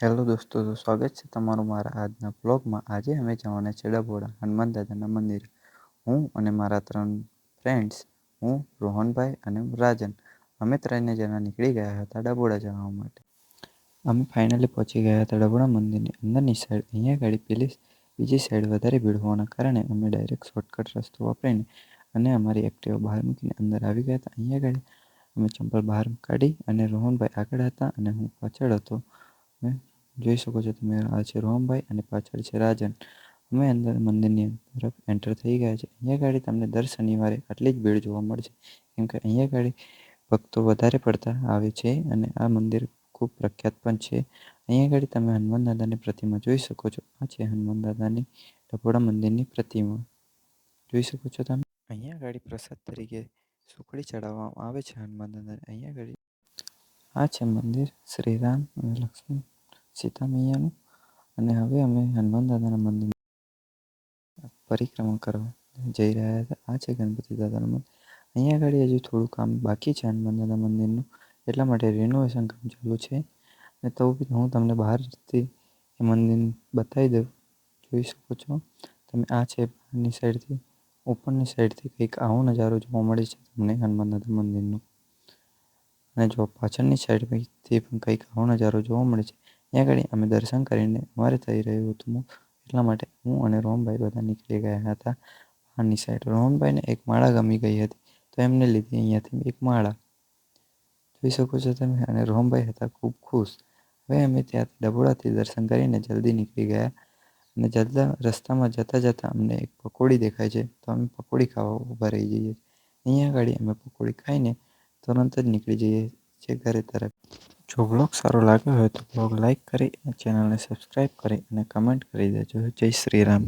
Hello દોસ્તો, તો સ્વાગત છે તમારું મારા આજના બ્લોગમાં. આજે અમે જવાના છે ડભોડા હનુમાન દાદાના મંદિર. હું અને મારા 3 ફ્રેન્ડ્સ, હું, રોહનભાઈ અને રાજન, અમે 3 જણા નીકળી ગયા હતા ડભોડા જવા માટે. અમે ફાઇનલી પહોંચી ગયા હતા ડભોડા મંદિરની અંદરની સાઈડ. અહીંયા ગાડી પેલી બીજી સાઈડ વધારે ભીડ હોવાના કારણે અમે ડાયરેક્ટ શોર્ટકટ રસ્તો વાપરીને અને અમારી એક્ટિવા બહાર મૂકીને અંદર આવી ગયા હતા. અહીંયા ગાડી અમે ચંપલ બહાર કાઢી અને રોહનભાઈ આગળ હતા અને હું પાછળ હતો. તમે જોઈ શકો છો, તમે આ છે રોહનભાઈ અને પાછળ છે રાજન. અમે અંદર મંદિરની તરફ એન્ટર થઈ ગયા છે. અહીંયા ગાડી તમને દર શનિવારે આટલી જ ભીડ જોવા મળશે, કેમ કે અહીંયા ગાડી ભક્તો વધારે પડતા આવે છે અને આ મંદિર ખૂબ પ્રખ્યાત પણ છે. અહીંયા ગાડી તમે હનુમાન દાદાની પ્રતિમા જોઈ શકો છો. આ છે હનુમાન દાદાની ડભોડા મંદિરની પ્રતિમા, જોઈ શકો છો તમે. અહીંયા ગાડી પ્રસાદ તરીકે સુખડી ચડાવવામાં આવે છે હનુમાન દાદાને. અહીંયા ગાડી આ છે મંદિર શ્રીરામ અને લક્ષ્મણ સીતા મૈયાનું. અને હવે અમે હનુમાન દાદાના મંદિર પરિક્રમા કરવા જઈ રહ્યા હતા. આ છે ગણપતિ દાદાનું મંદિર. અહીંયા આગળ હજુ થોડું કામ બાકી છે હનુમાન દાદા મંદિરનું, એટલા માટે રિનોવેશન કામ ચાલુ છે. અને તો હું તમને બહારથી એ મંદિર બતાવી દઉં, જોઈ શકો છો તમે. આ છે બહારની સાઈડથી, ઉપરની સાઈડથી કંઈક આવો નજારો જોવા મળે છે તમને હનુમાન દાદા મંદિરનો. અને જો પાછળની સાઈડથી પણ કંઈક આવો નજારો જોવા મળે છે. ત્યાં આગળ અમે દર્શન કરીને અમારે થઈ રહ્યું હતું, એટલા માટે હું અને રોહનભાઈ બધા નીકળી ગયા હતા બહારની સાઈડ. રોહનભાઈને એક માળા ગમી ગઈ હતી, તો એમને લીધી અહીંયાથી એક માળા, જોઈ શકો છો તમે. અને રોહનભાઈ હતા ખૂબ ખુશ. હવે અમે ત્યાંથી ડભોડાથી દર્શન કરીને જલ્દી નીકળી ગયા. અને જલ્દી રસ્તામાં જતાં જતાં અમને એક પકોડી દેખાય છે, તો અમે પકોડી ખાવા ઊભા રહી જઈએ. અહીંયા આગળ અમે પકોડી ખાઈને તુરંત જ નીકળી જઈએ છીએ ઘરે તરફ. જો બ્લોગ સારો લાગ્યો હોય તો બ્લોગ લાઈક કરી, ચેનલને સબસ્ક્રાઈબ કરી અને કમેન્ટ કરી દેજો. જય શ્રી રામ.